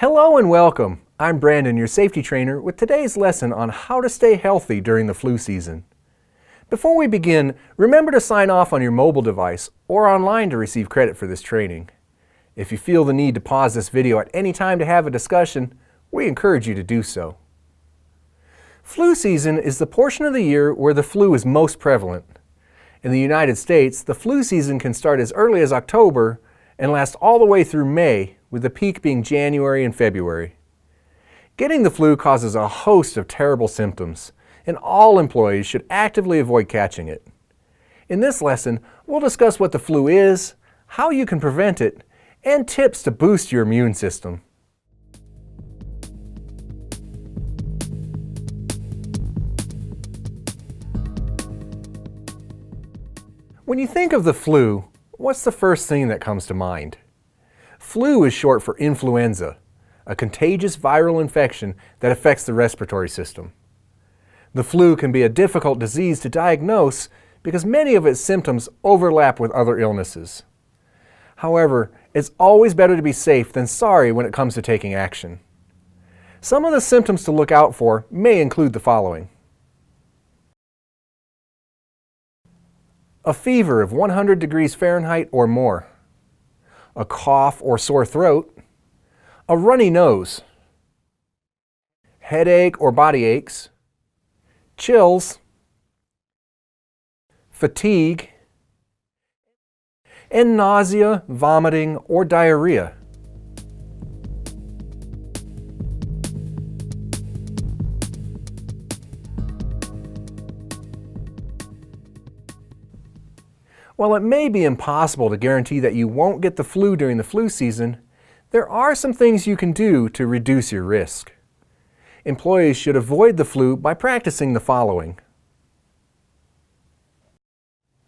Hello and welcome. I'm Brandon, your safety trainer, with today's lesson on how to stay healthy during the flu season. Before we begin, remember to sign off on your mobile device or online to receive credit for this training. If you feel the need to pause this video at any time to have a discussion, we encourage you to do so. Flu season is the portion of the year where the flu is most prevalent. In the United States, the flu season can start as early as October and last all the way through May, with the peak being January and February. Getting the flu causes a host of terrible symptoms, and all employees should actively avoid catching it. In this lesson, we'll discuss what the flu is, how you can prevent it, and tips to boost your immune system. When you think of the flu, what's the first thing that comes to mind? Flu is short for influenza, a contagious viral infection that affects the respiratory system. The flu can be a difficult disease to diagnose because many of its symptoms overlap with other illnesses. However, it's always better to be safe than sorry when it comes to taking action. Some of the symptoms to look out for may include the following: a fever of 100 degrees Fahrenheit or more, a cough or sore throat, a runny nose, headache or body aches, chills, fatigue, and nausea, vomiting, or diarrhea. While it may be impossible to guarantee that you won't get the flu during the flu season, there are some things you can do to reduce your risk. Employees should avoid the flu by practicing the following.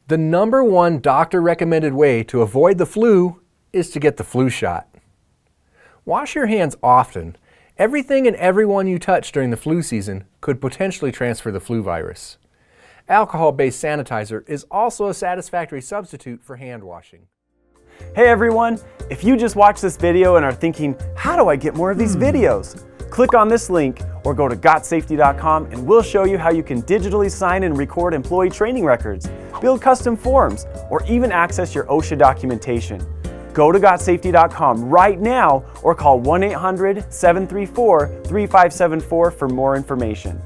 The number one doctor-recommended way to avoid the flu is to get the flu shot. Wash your hands often. Everything and everyone you touch during the flu season could potentially transfer the flu virus. Alcohol-based sanitizer is also a satisfactory substitute for hand washing. Hey everyone, if you just watched this video and are thinking, how do I get more of these videos? Click on this link or go to GotSafety.com and we'll show you how you can digitally sign and record employee training records, build custom forms, or even access your OSHA documentation. Go to GotSafety.com right now or call 1-800-734-3574 for more information.